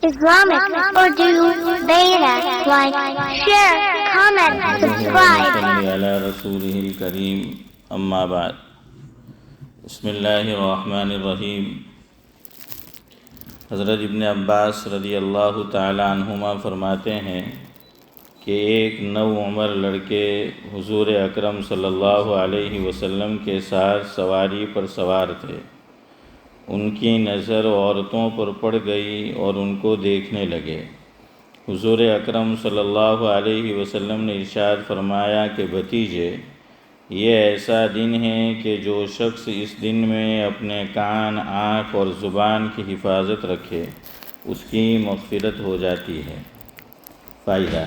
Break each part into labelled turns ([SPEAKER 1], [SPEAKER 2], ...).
[SPEAKER 1] Islamic, Urdu, Beta, like, share, comment, subscribe.
[SPEAKER 2] صلی علی رسولہ الکریم اما بعد بسم اللہ الرحمن الرحیم۔ حضرت ابن عباس رضی اللہ تعالی عنہما فرماتے ہیں کہ ایک نوعمر لڑکے حضور اکرم صلی اللہ علیہ وسلم کے ساتھ سواری پر سوار تھے۔ ان کی نظر عورتوں پر پڑ گئی اور ان کو دیکھنے لگے۔ حضور اکرم صلی اللہ علیہ وسلم نے ارشاد فرمایا کہ بھتیجے، یہ ایسا دن ہے کہ جو شخص اس دن میں اپنے کان، آنکھ اور زبان کی حفاظت رکھے اس کی مغفرت ہو جاتی ہے۔ فائدہ: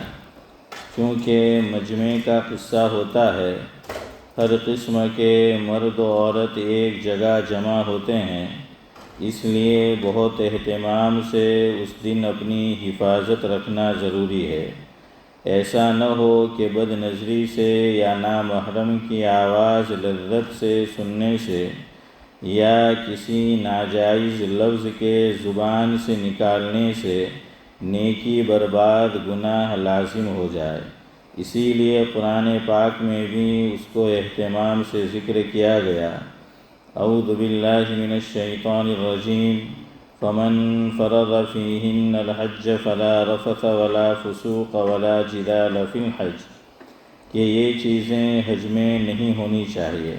[SPEAKER 2] چونکہ مجمع کا قصہ ہوتا ہے، ہر قسم کے مرد و عورت ایک جگہ جمع ہوتے ہیں، اس لیے بہت اہتمام سے اس دن اپنی حفاظت رکھنا ضروری ہے۔ ایسا نہ ہو کہ بد نظری سے یا نامحرم کی آواز لذت سے سننے سے یا کسی ناجائز لفظ کے زبان سے نکالنے سے نیکی برباد، گناہ لازم ہو جائے۔ اسی لیے قرآن پاک میں بھی اس کو اہتمام سے ذکر کیا گیا۔ اعوذ باللہ من الشیطان الرجیم، فمن فرض فیہن الحج فلا رفث ولا فسوق ولا جدال فی الحج، کہ یہ چیزیں حج میں نہیں ہونی چاہیے۔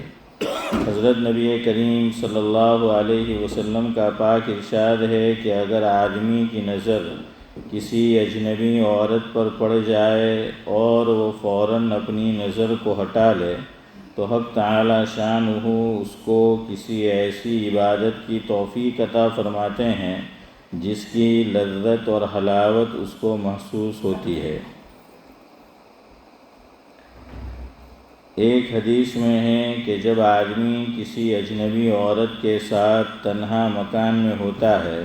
[SPEAKER 2] حضرت نبی کریم صلی اللہ علیہ وسلم کا پاک ارشاد ہے کہ اگر آدمی کی نظر کسی اجنبی عورت پر پڑ جائے اور وہ فوراً اپنی نظر کو ہٹا لے تو حق تعالی شانہ اس کو کسی ایسی عبادت کی توفیق عطا فرماتے ہیں جس کی لذت اور حلاوت اس کو محسوس ہوتی ہے۔ ایک حدیث میں ہے کہ جب آدمی کسی اجنبی عورت کے ساتھ تنہا مکان میں ہوتا ہے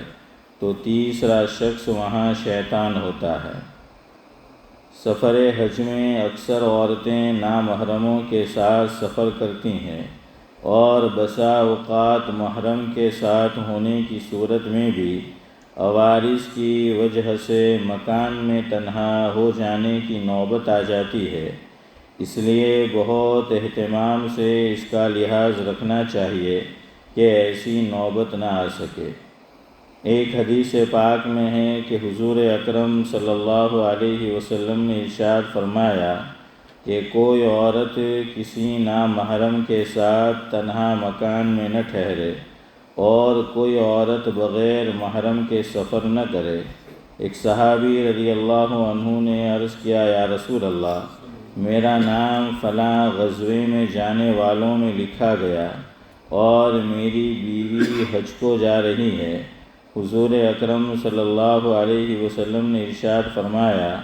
[SPEAKER 2] تو تیسرا شخص وہاں شیطان ہوتا ہے۔ سفر حج میں اکثر عورتیں نامحرموں کے ساتھ سفر کرتی ہیں اور بسا اوقات محرم کے ساتھ ہونے کی صورت میں بھی عوارض کی وجہ سے مکان میں تنہا ہو جانے کی نوبت آ جاتی ہے۔ اس لیے بہت اہتمام سے اس کا لحاظ رکھنا چاہیے کہ ایسی نوبت نہ آ سکے۔ ایک حدیث پاک میں ہے کہ حضور اکرم صلی اللہ علیہ وسلم نے ارشاد فرمایا کہ کوئی عورت کسی نامحرم کے ساتھ تنہا مکان میں نہ ٹھہرے اور کوئی عورت بغیر محرم کے سفر نہ کرے۔ ایک صحابی رضی اللہ عنہ نے عرض کیا، یا رسول اللہ، میرا نام فلاں غزوے میں جانے والوں میں لکھا گیا اور میری بیوی حج کو جا رہی ہے۔ حضور اکرم صلی اللہ علیہ وسلم نے ارشاد فرمایا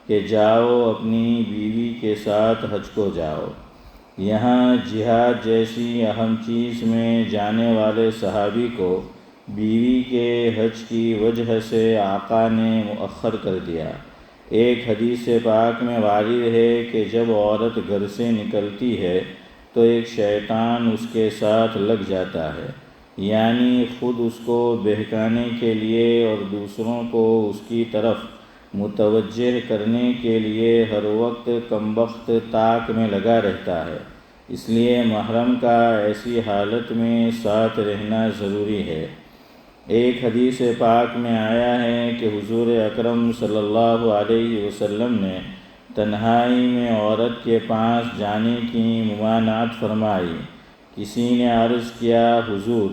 [SPEAKER 2] کہ جاؤ، اپنی بیوی کے ساتھ حج کو جاؤ۔ یہاں جہاد جیسی اہم چیز میں جانے والے صحابی کو بیوی کے حج کی وجہ سے آقا نے مؤخر کر دیا۔ ایک حدیث پاک میں وارد ہے کہ جب عورت گھر سے نکلتی ہے تو ایک شیطان اس کے ساتھ لگ جاتا ہے، یعنی خود اس کو بہکانے کے لیے اور دوسروں کو اس کی طرف متوجہ کرنے کے لیے ہر وقت کمبخت طاق میں لگا رہتا ہے۔ اس لیے محرم کا ایسی حالت میں ساتھ رہنا ضروری ہے۔ ایک حدیث پاک میں آیا ہے کہ حضور اکرم صلی اللہ علیہ وسلم نے تنہائی میں عورت کے پاس جانے کی ممانعت فرمائی۔ کسی نے عرض کیا، حضور،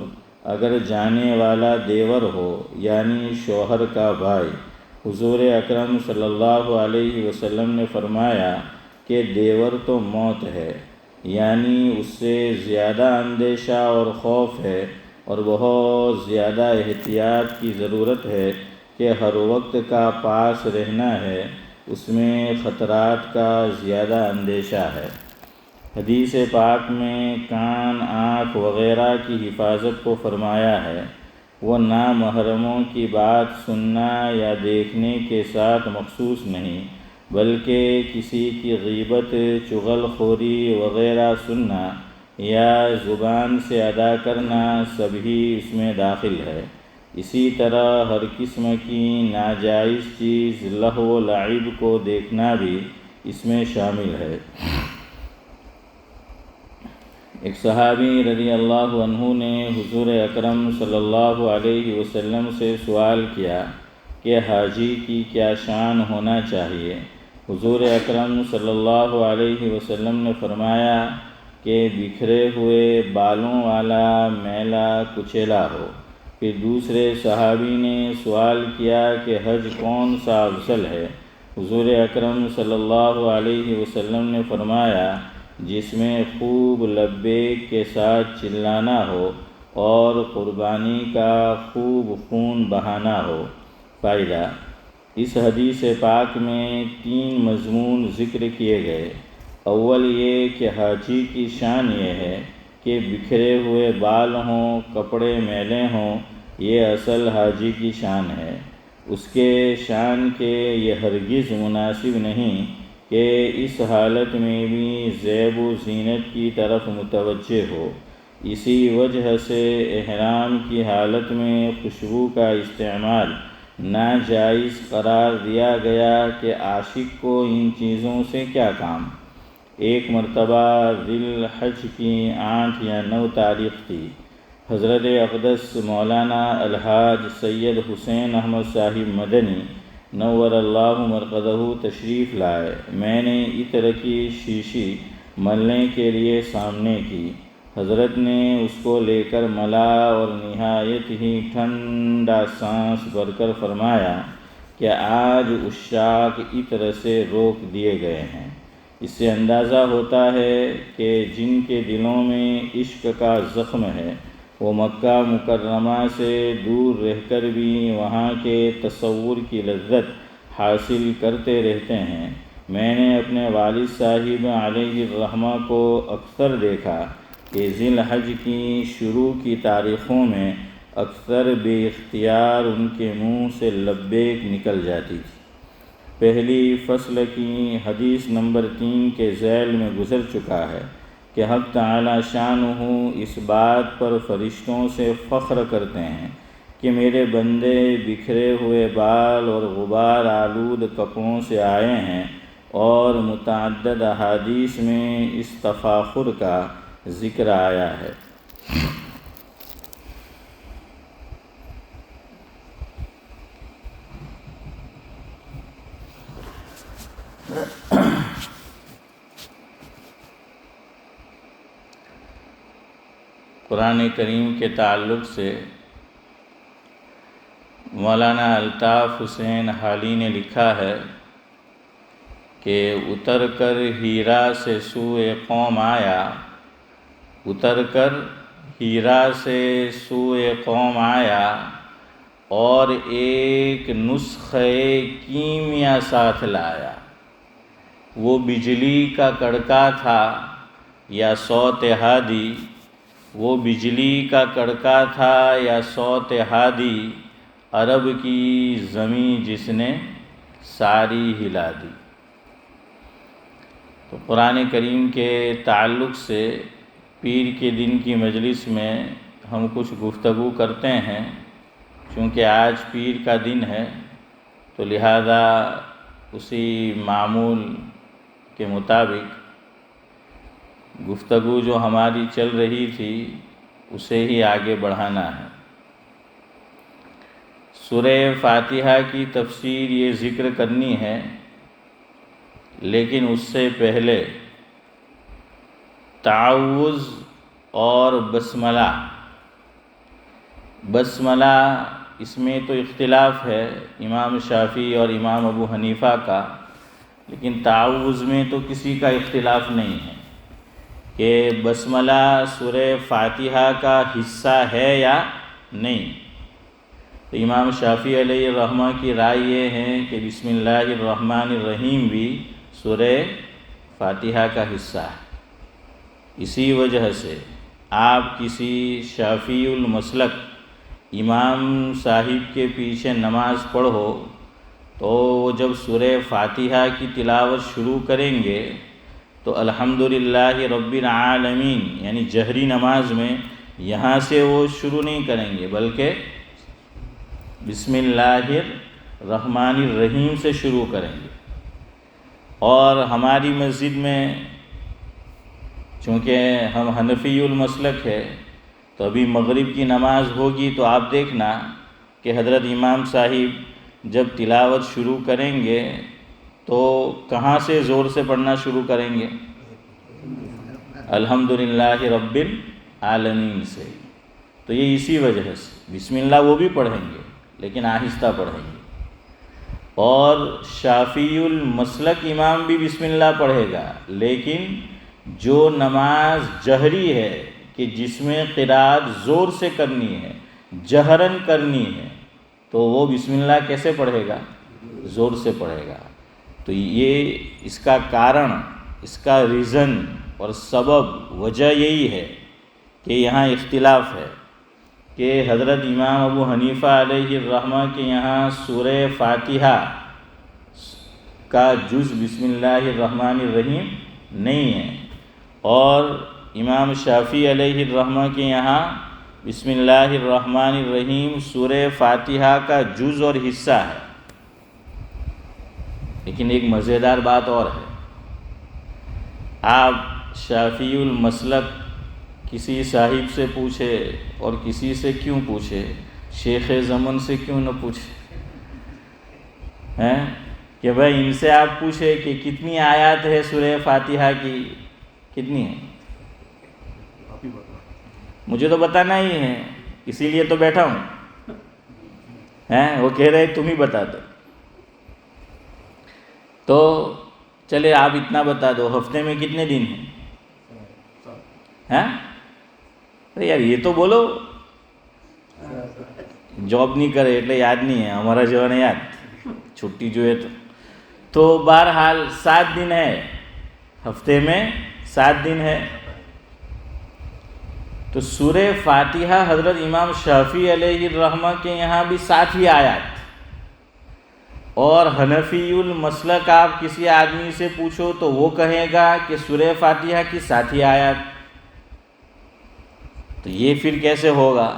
[SPEAKER 2] اگر جانے والا دیور ہو یعنی شوہر کا بھائی؟ حضور اکرم صلی اللہ علیہ وسلم نے فرمایا کہ دیور تو موت ہے، یعنی اس سے زیادہ اندیشہ اور خوف ہے اور بہت زیادہ احتیاط کی ضرورت ہے کہ ہر وقت کا پاس رہنا ہے، اس میں خطرات کا زیادہ اندیشہ ہے۔ حدیث پاک میں کان، آنکھ وغیرہ کی حفاظت کو فرمایا ہے۔ وہ نامحرموں کی بات سننا یا دیکھنے کے ساتھ مخصوص نہیں، بلکہ کسی کی غیبت، چغل خوری وغیرہ سننا یا زبان سے ادا کرنا سب ہی اس میں داخل ہے۔ اسی طرح ہر قسم کی ناجائز چیز لہو و لعب کو دیکھنا بھی اس میں شامل ہے۔ ایک صحابی رضی اللہ عنہ نے حضور اکرم صلی اللہ علیہ وسلم سے سوال کیا کہ حاجی کی کیا شان ہونا چاہیے؟ حضور اکرم صلی اللہ علیہ وسلم نے فرمایا کہ بکھرے ہوئے بالوں والا میلا کچیلا ہو۔ پھر دوسرے صحابی نے سوال کیا کہ حج کون سا افضل ہے؟ حضور اکرم صلی اللہ علیہ وسلم نے فرمایا جس میں خوب لبیک کے ساتھ چلانا ہو اور قربانی کا خوب خون بہانا ہو۔ فائدہ: اس حدیث پاک میں 3 مضمون ذکر کیے گئے۔ اول یہ کہ حاجی کی شان یہ ہے کہ بکھرے ہوئے بال ہوں، کپڑے میلے ہوں، یہ اصل حاجی کی شان ہے۔ اس کے شان کے یہ ہرگز مناسب نہیں کہ اس حالت میں بھی زیب و زینت کی طرف متوجہ ہو۔ اسی وجہ سے احرام کی حالت میں خوشبو کا استعمال ناجائز قرار دیا گیا کہ عاشق کو ان چیزوں سے کیا کام۔ ایک مرتبہ ذی الحج کی 8 یا 9 تاریخ تھی۔ حضرت اقدس مولانا الحاج سید حسین احمد صاحب مدنی نور اللہ مرقدہ تشریف لائے۔ میں نے عطر کی شیشی ملنے کے لیے سامنے کی۔ حضرت نے اس کو لے کر ملا اور نہایت ہی ٹھنڈا سانس بھر کر فرمایا کہ آج عشاق عطر سے روک دیے گئے ہیں۔ اس سے اندازہ ہوتا ہے کہ جن کے دلوں میں عشق کا زخم ہے وہ مکہ مکرمہ سے دور رہ کر بھی وہاں کے تصور کی لذت حاصل کرتے رہتے ہیں۔ میں نے اپنے والد صاحب علیہ الرحمہ کو اکثر دیکھا کہ ذی الحج کی شروع کی تاریخوں میں اکثر بے اختیار ان کے منہ سے لبیک نکل جاتی تھی۔ پہلی فصل کی حدیث نمبر 3 کے ذیل میں گزر چکا ہے کہ حق تعالی شانہ اس بات پر فرشتوں سے فخر کرتے ہیں کہ میرے بندے بکھرے ہوئے بال اور غبار آلود کپڑوں سے آئے ہیں، اور متعدد احادیث میں اس تفاخر کا ذکر آیا ہے۔ قرآن کریم کے تعلق سے مولانا الطاف حسین حالی نے لکھا ہے کہ اتر کر ہیرا سے سوئے قوم آیا، اتر کر ہیرا سے سوئے قوم آیا، اور ایک نسخہ کیمیا ساتھ لایا۔ وہ بجلی کا کڑکا تھا یا صوت ہادی، وہ بجلی کا کڑکا تھا یا صوت ہادی، عرب کی زمیں جس نے ساری ہلا دی۔ تو قرآن کریم کے تعلق سے پیر کے دن کی مجلس میں ہم کچھ گفتگو کرتے ہیں۔ چونکہ آج پیر کا دن ہے تو لہذا اسی معمول کے مطابق گفتگو جو ہماری چل رہی تھی اسے ہی آگے بڑھانا ہے۔ سورہ فاتحہ کی تفسیر یہ ذکر کرنی ہے، لیکن اس سے پہلے تعوذ اور بسملہ اس میں تو اختلاف ہے امام شافعی اور امام ابو حنیفہ کا، لیکن تعوذ میں تو کسی کا اختلاف نہیں ہے کہ بسملہ سورہ فاتحہ کا حصہ ہے یا نہیں۔ تو امام شافعی علیہ الرحمہ کی رائے یہ ہے کہ بسم اللہ الرحمن الرحیم بھی سورہ فاتحہ کا حصہ ہے۔ اسی وجہ سے آپ کسی شافعی المسلک امام صاحب کے پیچھے نماز پڑھو تو وہ جب سورہ فاتحہ کی تلاوت شروع کریں گے تو الحمدللہ رب العالمین یعنی جہری نماز میں یہاں سے وہ شروع نہیں کریں گے، بلکہ بسم اللہ الرحمن الرحیم سے شروع کریں گے. اور ہماری مسجد میں چونکہ ہم حنفی المسلک ہے تو ابھی مغرب کی نماز ہوگی تو آپ دیکھنا کہ حضرت امام صاحب جب تلاوت شروع کریں گے تو کہاں سے زور سے پڑھنا شروع کریں گے؟ الحمدللہ رب العالمین سے. تو یہ اسی وجہ سے بسم اللہ وہ بھی پڑھیں گے لیکن آہستہ پڑھیں گے. اور شافعی المسلک امام بھی بسم اللہ پڑھے گا، لیکن جو نماز جہری ہے کہ جس میں قرات زور سے کرنی ہے، جہرن کرنی ہے، تو وہ بسم اللہ کیسے پڑھے گا؟ زور سے پڑھے گا. تو یہ اس کا کارن، اس کا ریزن اور سبب، وجہ یہی ہے کہ یہاں اختلاف ہے کہ حضرت امام ابو حنیفہ علیہ الرحمہ کے یہاں سورہ فاتحہ کا جز بسم اللہ الرحمن الرحیم نہیں ہے، اور امام شافعی علیہ الرحمہ کے یہاں بسم اللہ الرحمن الرحیم سورہ فاتحہ کا جز اور حصہ ہے. لیکن ایک مزیدار بات اور ہے، آپ شافعی المسلک کسی صاحب سے پوچھے اور کسی سے کیوں پوچھے، شیخ زمن سے کیوں نہ پوچھے ہیں کہ بھائی ان سے آپ پوچھے کہ کتنی آیات ہے سورہ فاتحہ کی، کتنی ہے؟ مجھے تو بتانا ہی ہے، اسی لیے تو بیٹھا ہوں. ہیں وہ کہہ رہے تم ہی بتا دو. تو چلے آپ اتنا بتا دو، ہفتے میں کتنے دن ہیں؟ ارے یار یہ تو بولو. جاب نہیں کرے એટલે یاد نہیں ہے ہمارا جوان یاد چھٹی جو ہے تو بہرحال 7 دن ہے، ہفتے میں 7 دن ہے. تو سورہ فاتحہ حضرت امام شافعی علیہ الرحمہ کے یہاں بھی 7 ہی آیات، اور حنفی المسلک آپ کسی آدمی سے پوچھو تو وہ کہے گا کہ سورہ فاتحہ کی 7 ہی آیات. تو یہ پھر کیسے ہوگا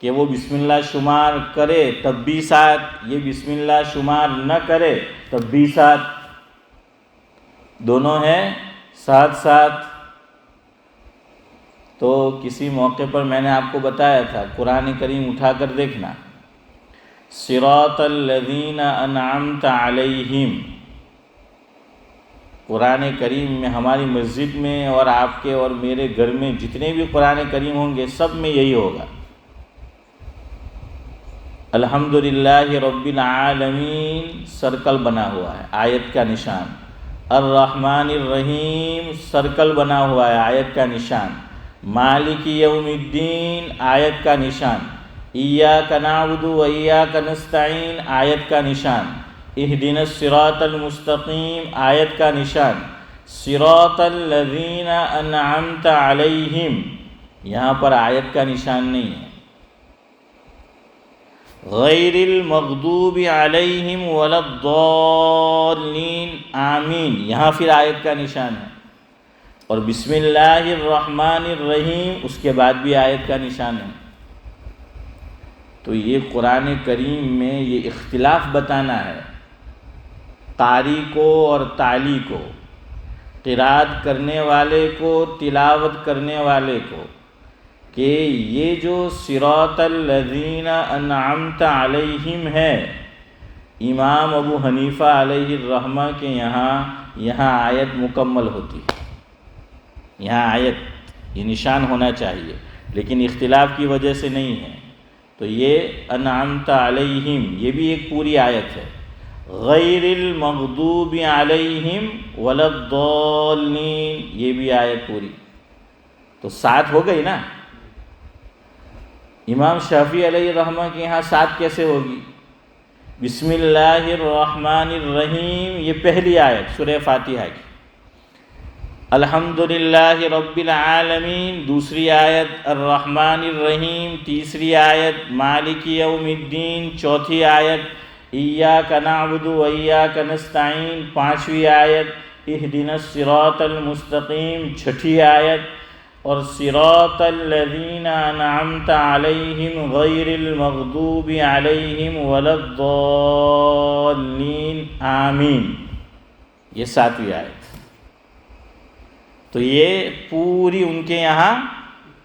[SPEAKER 2] کہ وہ بسم اللہ شمار کرے تب بھی 7، یہ بسم اللہ شمار نہ کرے تب بھی 7، دونوں ہیں 7. تو کسی موقع پر میں نے آپ کو بتایا تھا، قرآن کریم اٹھا کر دیکھنا، صراط الذین انعمت علیہم. قرآن کریم میں ہماری مسجد میں اور آپ کے اور میرے گھر میں جتنے بھی قرآن کریم ہوں گے سب میں یہی ہوگا، الحمدللہ رب العالمین سرکل بنا ہوا ہے آیت کا نشان، الرحمن الرحیم سرکل بنا ہوا ہے آیت کا نشان، مالک یوم الدین آیت کا نشان، ایاک نعبد و ایاک نستعین آیت کا نشان، اہدنا الصراط المستقیم آیت کا نشان، صراط الذین انعمت علیہم. یہاں پر آیت کا نشان نہیں ہے. غیر المغضوب علیہم ولا الضالین آمین، یہاں پھر آیت کا نشان ہے. اور بسم اللہ الرحمن الرحیم اس کے بعد بھی آیت کا نشان ہے. تو یہ قرآن کریم میں یہ اختلاف بتانا ہے قاری کو اور تالی کو، قرات کرنے والے کو، تلاوت کرنے والے کو، کہ یہ جو صراط الذین انعمت علیہم ہے، امام ابو حنیفہ علیہ الرحمہ کے یہاں آیت مکمل ہوتی ہے، یہاں آیت یہ نشان ہونا چاہیے، لیکن اختلاف کی وجہ سے نہیں ہے. تو یہ انعمت علیہم یہ بھی ایک پوری آیت ہے، غیر المغضوب علیہم ولا الضالین یہ بھی آیت پوری. تو 7 ہو گئی نا. امام شافعی علیہ الرحمہ کے یہاں 7 کیسے ہوگی؟ بسم اللہ الرحمن الرحیم یہ پہلی آیت سورہ فاتحہ کی، الحمدللہ رب العالمین دوسری آیت، الرحمن الرحیم تیسری آیت، مالک یوم الدین چوتھی آیت، ایاک نعبد و ایاک نستعین 5ویں آیت، اہدنا الصراط المستقیم 6ٹھی آیت، اور صراط الذین انعمت علیہم غیر المغضوب علیہم ولا الضالین آمین، یہ 7ویں آیت۔ تو یہ پوری ان کے یہاں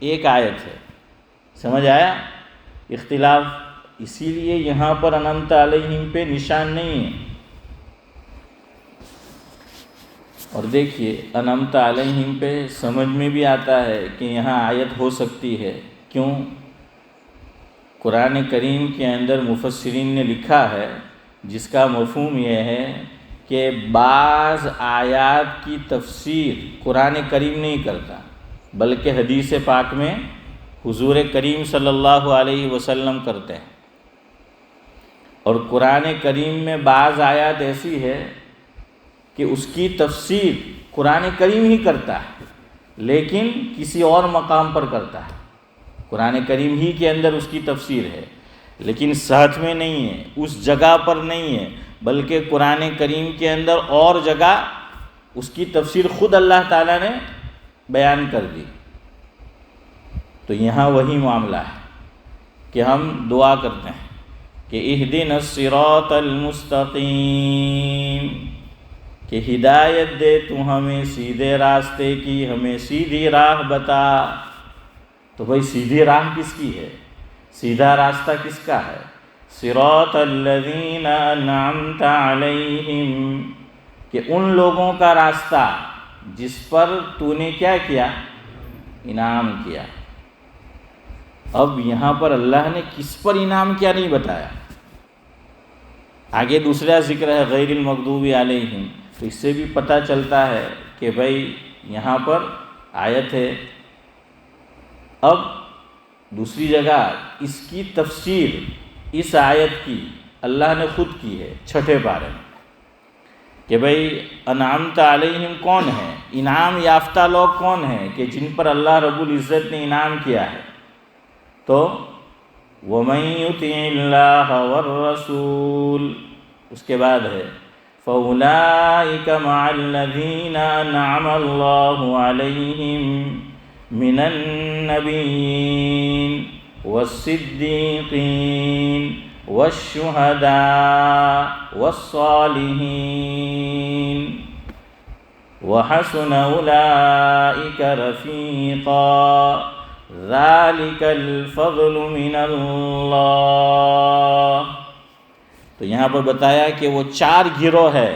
[SPEAKER 2] ایک آیت ہے، سمجھ آیا؟ اختلاف اسی لیے یہاں پر انعمت علیہم پہ نشان نہیں ہے۔ اور دیکھیے انعمت علیہم پہ سمجھ میں بھی آتا ہے کہ یہاں آیت ہو سکتی ہے، کیوں؟ قرآن کریم کے اندر مفسرین نے لکھا ہے جس کا مفہوم یہ ہے کہ بعض آیات کی تفسیر قرآن کریم نہیں کرتا، بلکہ حدیث پاک میں حضور کریم صلی اللہ علیہ وسلم کرتے ہیں۔ اور قرآن کریم میں بعض آیات ایسی ہے کہ اس کی تفسیر قرآن کریم ہی کرتا ہے، لیکن کسی اور مقام پر کرتا ہے۔ قرآن کریم ہی کے اندر اس کی تفسیر ہے، لیکن ساتھ میں نہیں ہے، اس جگہ پر نہیں ہے، بلکہ قرآن کریم کے اندر اور جگہ اس کی تفسیر خود اللہ تعالیٰ نے بیان کر دی۔ تو یہاں وہی معاملہ ہے کہ ہم دعا کرتے ہیں کہ اہدنا الصراط المستقیم، کہ ہدایت دے تو ہمیں سیدھے راستے کی، ہمیں سیدھی راہ بتا۔ تو بھائی سیدھی راہ کس کی ہے؟ سیدھا راستہ کس کا ہے؟ صراط الذین انعمت علیہم، کہ ان لوگوں کا راستہ جس پر تو نے کیا کیا؟ انعام کیا۔ اب یہاں پر اللہ نے کس پر انعام کیا نہیں بتایا، آگے دوسرا ذکر ہے غیر المغضوب علیہم، تو اس سے بھی پتہ چلتا ہے کہ بھائی یہاں پر آیت ہے۔ اب دوسری جگہ اس کی تفسیر اس آیت کی اللہ نے خود کی ہے 6 پارے میں، کہ بھائی انعمت علیہم کون ہے؟ انعام یافتہ لوگ کون ہیں کہ جن پر اللہ رب العزت نے انعام کیا ہے؟ تو وَمَن يُطِعِ اللَّهَ وَالرَّسُولَ، اس کے بعد ہے فَأُولَٰئِكَ مَعَ الَّذِينَ أَنْعَمَ اللَّهُ عَلَيْهِم مِّنَ النَّبِيِّينَ وَالصِّدِّيقِينَ وَالشُّهَدَاءِ وَالصَّالِحِينَ وَحَسُنَ أُولَٰئِكَ رَفِيقًا ذَلِكَ الْفَضْلُ مِنَ اللَّهِ۔ تو یہاں پر بتایا کہ وہ 4 گروہ ہے،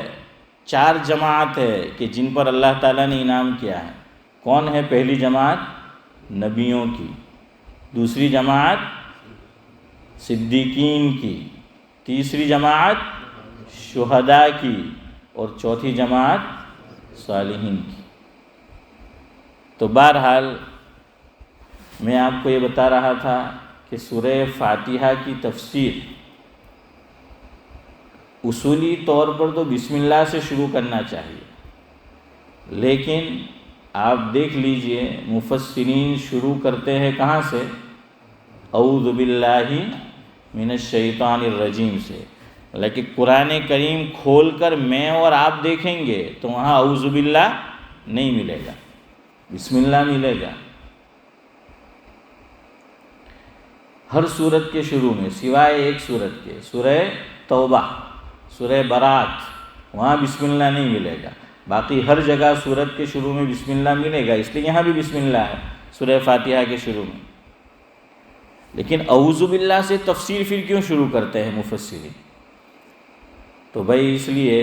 [SPEAKER 2] 4 جماعت ہے کہ جن پر اللہ تعالیٰ نے انعام کیا ہے۔ کون ہے؟ پہلی جماعت نبیوں کی، دوسری جماعت صدیقین کی، تیسری جماعت شہداء کی، اور چوتھی جماعت صالحین کی۔ تو بہرحال میں آپ کو یہ بتا رہا تھا کہ سورہ فاتحہ کی تفسیر اصولی طور پر تو بسم اللہ سے شروع کرنا چاہیے، لیکن آپ دیکھ لیجئے مفسرین شروع کرتے ہیں کہاں سے؟ اعوذ باللہ من الشیطان الرجیم سے، لیکن قرآن کریم کھول کر میں اور آپ دیکھیں گے تو وہاں اعوذ باللہ نہیں ملے گا، بسم اللہ ملے گا۔ ہر سورت کے شروع میں سوائے ایک سورت کے، سورہ توبہ، سورہ برات، وہاں بسم اللہ نہیں ملے گا، باقی ہر جگہ سورت کے شروع میں بسم اللہ ملے گا، اس لیے یہاں بھی بسم اللہ ہے سورہ فاتحہ کے شروع میں۔ لیکن اعوذ باللہ سے تفسیر پھر کیوں شروع کرتے ہیں مفسرین؟ تو بھائی اس لیے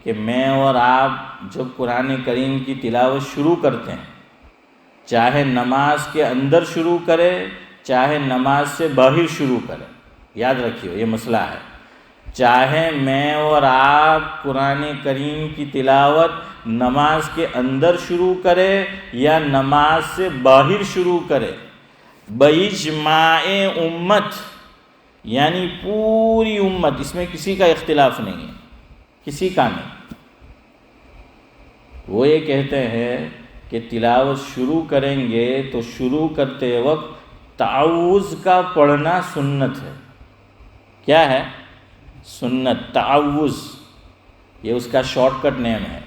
[SPEAKER 2] کہ میں اور آپ جب قرآن کریم کی تلاوت شروع کرتے ہیں، چاہے نماز کے اندر شروع کرے چاہے نماز سے باہر شروع کرے، یاد رکھیے یہ مسئلہ ہے، چاہے میں اور آپ قرآن کریم کی تلاوت نماز کے اندر شروع کرے یا نماز سے باہر شروع کرے، باجماع امت، یعنی پوری امت، اس میں کسی کا اختلاف نہیں ہے، کسی کا نہیں۔ وہ یہ کہتے ہیں کہ تلاوت شروع کریں گے تو شروع کرتے وقت تعوذ کا پڑھنا سنت ہے۔ کیا ہے؟ سنت، تعوذ، یہ اس کا شارٹ کٹ نیم ہے۔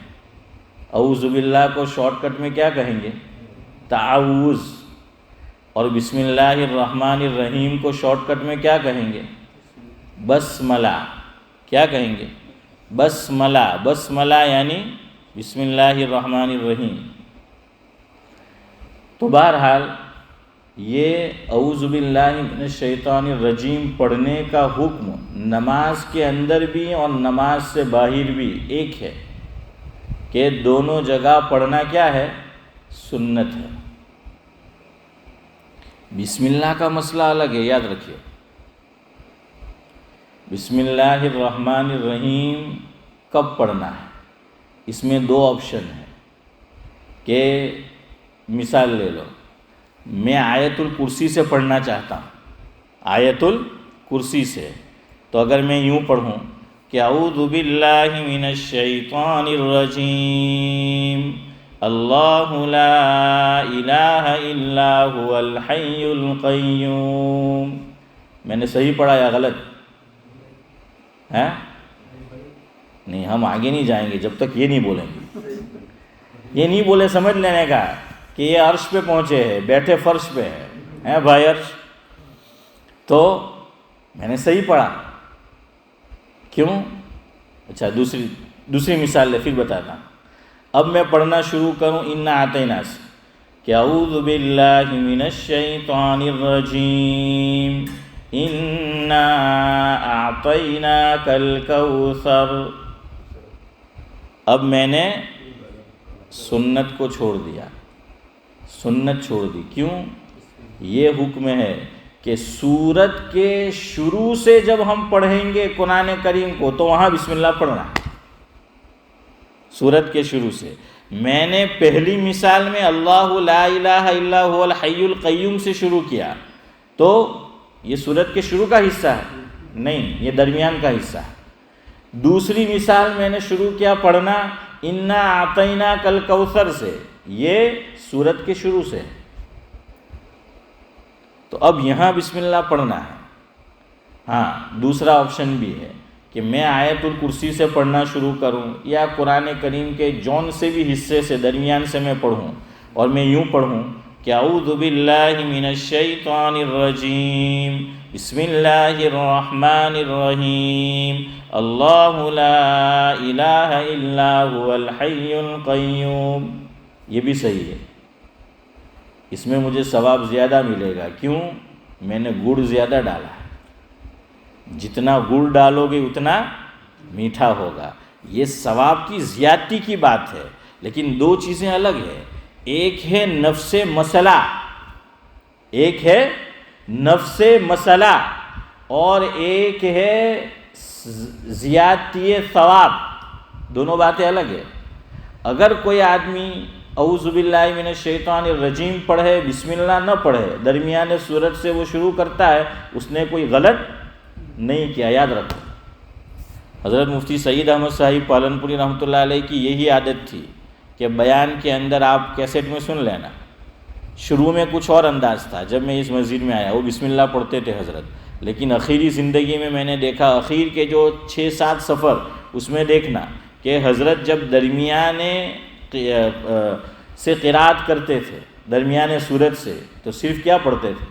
[SPEAKER 2] اعوذ باللہ کو شارٹ کٹ میں کیا کہیں گے؟ تعوذ. اور بسم اللہ الرحمن الرحیم کو شارٹ کٹ میں کیا کہیں گے؟ بسملہ. کیا کہیں گے؟ بسملہ. بسملہ یعنی بسم اللہ الرحمن الرحیم. تو بہرحال یہ اعوذ باللہ من الشیطان الرجیم پڑھنے کا حکم نماز کے اندر بھی اور نماز سے باہر بھی ایک ہے کہ دونوں جگہ پڑھنا کیا ہے؟ سنت ہے. بسم اللہ کا مسئلہ الگ ہے، یاد رکھیے. بسم اللہ الرحمن الرحیم کب پڑھنا ہے؟ اس میں دو آپشن ہیں کہ مثال لے لو، میں آیت الکرسی سے پڑھنا چاہتا ہوں، آیت الکرسی سے، تو اگر میں یوں پڑھوں کہ اعوذ باللہ من الشیطان الرجیم اللہ لا الہ الا هو الحی القیوم، میں نے صحیح پڑھا یا غلط؟ ہے نہیں، ہم آگے نہیں جائیں گے جب تک یہ نہیں بولیں گے. یہ نہیں بولے سمجھ لینے کا کہ یہ عرش پہ پہنچے ہیں، بیٹھے فرش پہ ہیں بھائی عرش. تو میں نے صحیح پڑھا کیوں؟ اچھا دوسری مثال لے، پھر بتاتا ہوں. اب میں پڑھنا شروع کروں انا اعطیناک سے کہ اعوذ باللہ من الشیطان الرجیم انا اعطیناک الکوثر. اب میں نے سنت کو چھوڑ دیا، سنت چھوڑ دی. کیوں؟ یہ حکم ہے کہ سورت کے شروع سے جب ہم پڑھیں گے قرآن کریم کو تو وہاں بسم اللہ پڑھنا ہے. سورت کے شروع سے. میں نے پہلی مثال میں اللہ لا الہ الا هو الحی القیوم سے شروع کیا تو یہ سورت کے شروع کا حصہ ہے؟ نہیں، یہ درمیان کا حصہ ہے. دوسری مثال میں نے شروع کیا پڑھنا انا اعطیناک الکوثر سے، یہ سورت کے شروع سے. تو اب یہاں بسم اللہ پڑھنا ہے. ہاں دوسرا آپشن بھی ہے کہ میں آیت الکرسی سے پڑھنا شروع کروں یا قرآن کریم کے جون سے بھی حصے سے درمیان سے میں پڑھوں اور میں یوں پڑھوں کہ اعوذ باللہ من الشیطان الرجیم بسم اللہ الرحمن الرحیم اللہ لا الہ الا هو الحی القیوم. یہ بھی صحیح ہے، اس میں مجھے ثواب زیادہ ملے گا. کیوں؟ میں نے گڑ زیادہ ڈالا ہے، جتنا گڑ ڈالو گے اتنا میٹھا ہوگا. یہ ثواب کی زیادتی کی بات ہے، لیکن دو چیزیں الگ ہیں. ایک ہے نفس مسئلہ، ایک ہے نفس مسئلہ، اور ایک ہے زیادتی ثواب. دونوں باتیں الگ ہیں. اگر کوئی آدمی اعوذ باللہ من الشیطان الرجیم پڑھے، بسم اللہ نہ پڑھے، درمیان سورت سے وہ شروع کرتا ہے، اس نے کوئی غلط نہیں کیا. یاد رکھو حضرت مفتی سعید احمد صاحب پالنپوری رحمۃ اللہ علیہ کی یہی عادت تھی کہ بیان کے اندر آپ کیسٹ میں سن لینا، شروع میں کچھ اور انداز تھا. جب میں اس مسجد میں آیا وہ بسم اللہ پڑھتے تھے حضرت، لیکن اخیری زندگی میں نے دیکھا اخیر کے جو 6-7 سفر اس میں دیکھنا کہ حضرت جب درمیانے سے قرات کرتے تھے، درمیانے سورت سے، تو صرف کیا پڑھتے تھے؟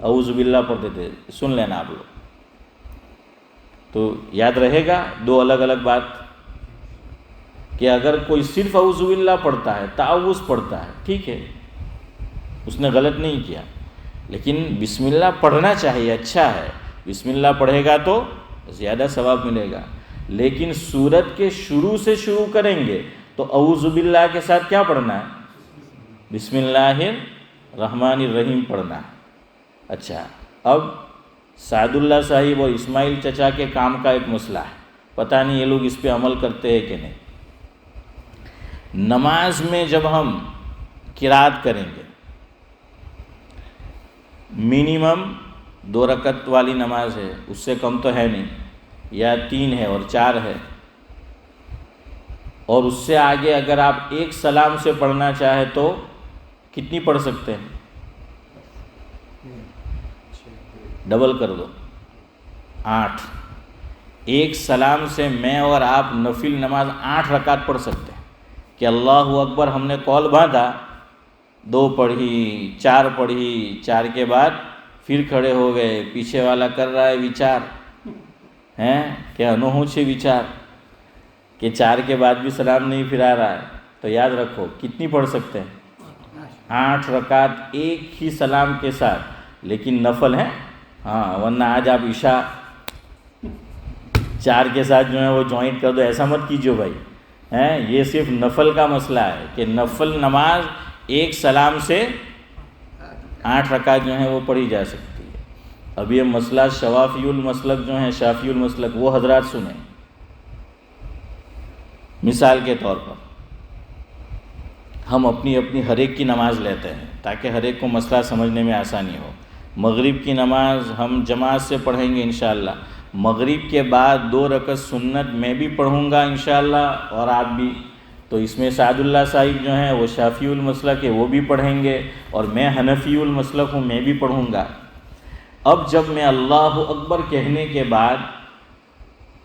[SPEAKER 2] اعوذ باللہ پڑھتے تھے. سن لینا آپ لوگ تو یاد رہے گا. دو الگ الگ بات کہ اگر کوئی صرف اعوذ باللہ پڑھتا ہے، تعوذ پڑھتا ہے، ٹھیک ہے، اس نے غلط نہیں کیا، لیکن بسم اللہ پڑھنا چاہیے، اچھا ہے. بسم اللہ پڑھے گا تو زیادہ ثواب ملے گا. لیکن سورت کے شروع سے شروع کریں گے تو اعوذ باللہ کے ساتھ کیا پڑھنا ہے؟ بسم اللہ الرحمن الرحیم پڑھنا ہے. اچھا، اب سعد اللہ صاحب اور اسماعیل چچا کے کام کا ایک مسئلہ ہے، پتہ نہیں یہ لوگ اس پہ عمل کرتے ہیں کہ نہیں. نماز میں جب ہم قرات کریں گے، منیمم 2 رکعت والی نماز ہے، اس سے کم تو ہے نہیں، یا 3 ہے اور 4 ہے، اور اس سے آگے اگر آپ ایک سلام سے پڑھنا چاہے تو کتنی پڑھ سکتے ہیں؟ ڈبل کر دو، 8. ایک سلام سے میں اور آپ نفل نماز 8 رکعت پڑھ سکتے ہیں کہ اللہ اکبر ہم نے قول باندھا، 2 پڑھی، 4 پڑھی، 4 کے بعد پھر کھڑے ہو گئے، پیچھے والا کر رہا ہے وچار ہیں کہ انوہوچے وچار کہ 4 کے بعد بھی سلام نہیں پھرا رہا ہے، تو یاد رکھو کتنی پڑھ سکتے ہیں؟ 8 رکعت ایک ہی سلام کے ساتھ، لیکن نفل ہے ہاں، ورنہ آج آپ عشاء 4 کے ساتھ جو ہے وہ جوائنٹ کر دو، ایسا مت کیجیے بھائی ہیں، یہ صرف نفل کا مسئلہ ہے کہ نفل نماز ایک سلام سے 8 رکعت جو ہیں وہ پڑھی جا سکتی ہے۔ اب یہ مسئلہ شوافی المسلک جو ہیں، شافی المسلک، وہ حضرات سنیں۔ مثال کے طور پر ہم اپنی ہر ایک کی نماز لیتے ہیں تاکہ ہر ایک کو مسئلہ سمجھنے میں آسانی ہو۔ مغرب کی نماز ہم جماعت سے پڑھیں گے انشاءاللہ، مغرب کے بعد 2 رکعت سنت میں بھی پڑھوں گا انشاءاللہ اور آپ بھی، تو اس میں سعد اللہ صاحب جو ہیں وہ شافی المسلک ہے، وہ بھی پڑھیں گے، اور میں حنفی المسلک ہوں، میں بھی پڑھوں گا۔ اب جب میں اللہ اکبر کہنے کے بعد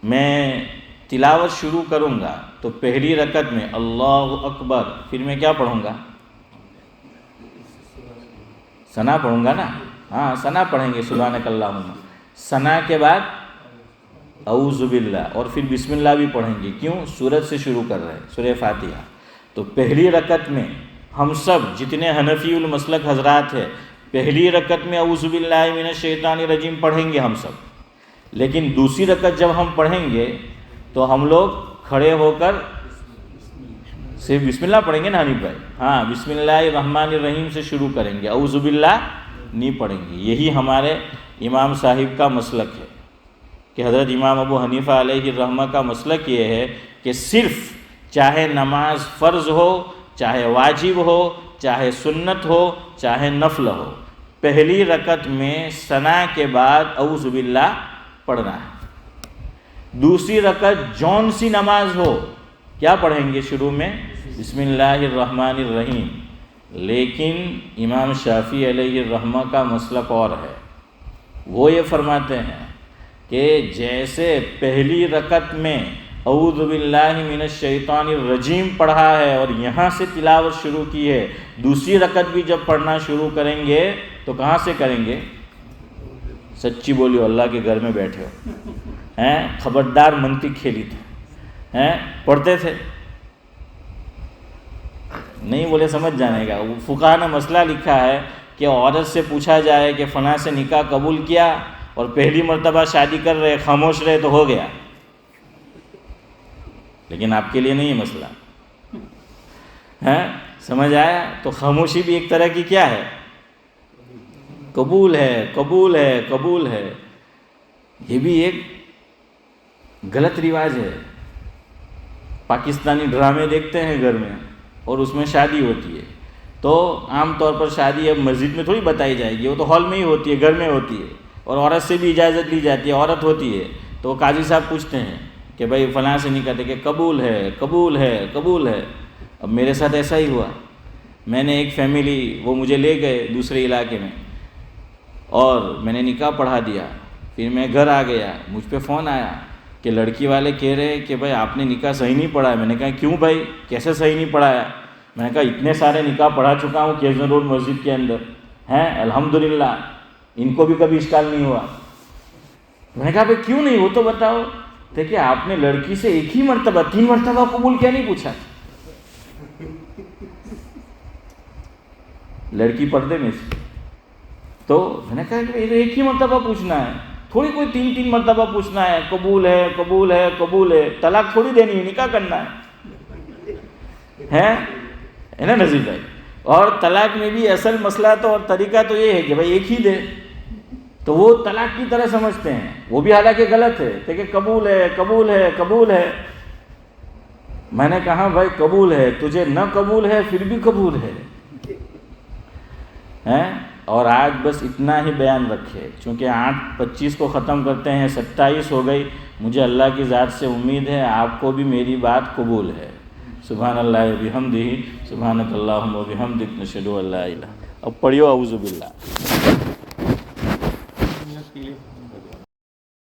[SPEAKER 2] میں تلاوت شروع کروں گا تو پہلی رکعت میں اللہ اکبر، پھر میں کیا پڑھوں گا؟ ثنا پڑھوں گا نا، ہاں ثنا پڑھیں گے، سبحانک اللہم، ثنا کے بعد اعوذ باللہ، اور پھر بسم اللہ بھی پڑھیں گے۔ کیوں؟ سورت سے شروع کر رہے ہیں، سورہ فاتحہ۔ تو پہلی رکعت میں ہم سب جتنے حنفی المسلک حضرات ہیں، پہلی رکعت میں اعوذ باللہ من الشیطان الرجیم پڑھیں گے ہم سب، لیکن دوسری رکعت جب ہم پڑھیں گے تو ہم لوگ کھڑے ہو کر صرف بسم اللہ پڑھیں گے نا حنیف بھائی، ہاں بسم اللہ الرحمن الرحیم سے شروع کریں گے، اعوذ باللہ نہیں پڑھیں گے۔ یہی ہمارے امام صاحب کا مسلک ہے کہ حضرت امام ابو حنیفہ علیہ الرحمہ کا مسلک یہ ہے کہ صرف چاہے نماز فرض ہو، چاہے واجب ہو، چاہے سنت ہو، چاہے نفل ہو، پہلی رکعت میں ثنا کے بعد اعوذ باللہ پڑھنا ہے۔ دوسری رکعت جون سی نماز ہو، کیا پڑھیں گے شروع میں؟ بسم اللہ الرحمن الرحیم۔ لیکن امام شافعی علیہ الرحمہ کا مسلک اور ہے، وہ یہ فرماتے ہیں کہ جیسے پہلی رکعت میں اعوذ باللہ من الشیطان الرجیم پڑھا ہے اور یہاں سے تلاوت شروع کی ہے، دوسری رکعت بھی جب پڑھنا شروع کریں گے تو کہاں سے کریں گے؟ سچی بولیو، اللہ کے گھر میں بیٹھے ہو ہیں، خبردار منطق کھیلی تھی ہیں، پڑھتے تھے نہیں بولے سمجھ جانے کا۔ فقہا نے مسئلہ لکھا ہے کہ عورت سے پوچھا جائے کہ فلاں سے نکاح قبول کیا اور پہلی مرتبہ شادی کر رہے، خاموش رہے تو ہو گیا، لیکن آپ کے لیے نہیں ہے مسئلہ ہیں، سمجھ آیا؟ تو خاموشی بھی ایک طرح کی کیا ہے؟ قبول ہے، قبول ہے، قبول ہے۔ یہ بھی ایک غلط رواج ہے۔ پاکستانی ڈرامے دیکھتے ہیں گھر میں اور اس میں شادی ہوتی ہے، تو عام طور پر شادی اب مسجد میں تھوڑی بتائی جائے گی، وہ تو ہال میں ہی ہوتی ہے، گھر میں ہوتی ہے، اور عورت سے بھی اجازت لی جاتی ہے، عورت ہوتی ہے تو قاضی صاحب پوچھتے ہیں کہ بھائی فلاں سے نہیں کہتے کہ قبول ہے، قبول ہے، قبول ہے۔ اب میرے ساتھ ایسا ہی ہوا، میں نے ایک فیملی، وہ مجھے لے گئے دوسرے علاقے میں اور میں نے نکاح پڑھا دیا، پھر میں گھر آ گیا، مجھ پہ فون آیا کہ لڑکی والے کہہ رہے کہ بھائی آپ نے نکاح صحیح نہیں پڑھا ہے۔ میں نے کہا کیوں بھائی، کیسے صحیح نہیں پڑھایا؟ میں نے کہا اتنے سارے نکاح پڑھا چکا ہوں کیزن روڈ مسجد کے اندر ہیں، الحمدللہ ان کو بھی کبھی اشکال نہیں ہوا۔ میں نے کہا بھائی کیوں نہیں، وہ تو بتاؤ۔ دیکھیں آپ نے لڑکی سے ایک ہی مرتبہ 3 مرتبہ قبول کیا نہیں پوچھا، لڑکی پردے میں سے، تو میں نے کہا کہ ایک ہی مرتبہ پوچھنا ہے، تھوڑی کوئی 3 مرتبہ پوچھنا ہے، قبول ہے، قبول ہے، قبول ہے، طلاق تھوڑی دینی ہے، نکاح کرنا ہے نا نذیر بھائی۔ اور طلاق میں بھی اصل مسئلہ تو اور طریقہ تو یہ ہے کہ بھائی ایک ہی دے، تو وہ طلاق کی طرح سمجھتے ہیں، وہ بھی حالانکہ غلط ہے، کہ قبول ہے، قبول ہے، قبول ہے۔ میں نے کہا بھائی قبول ہے، تجھے نہ قبول ہے پھر بھی قبول ہے ہیں۔ اور آج بس اتنا ہی بیان رکھے، چونکہ 8:25 کو ختم کرتے ہیں، 27 ہو گئی، مجھے اللہ کی ذات سے امید ہے آپ کو بھی میری بات قبول ہے۔ سبحان اللہ و بحمدہ، سبحانک اللہم و بحمدک، نشہد ان لا الہ۔ اب پڑھیو اعوذ باللہ۔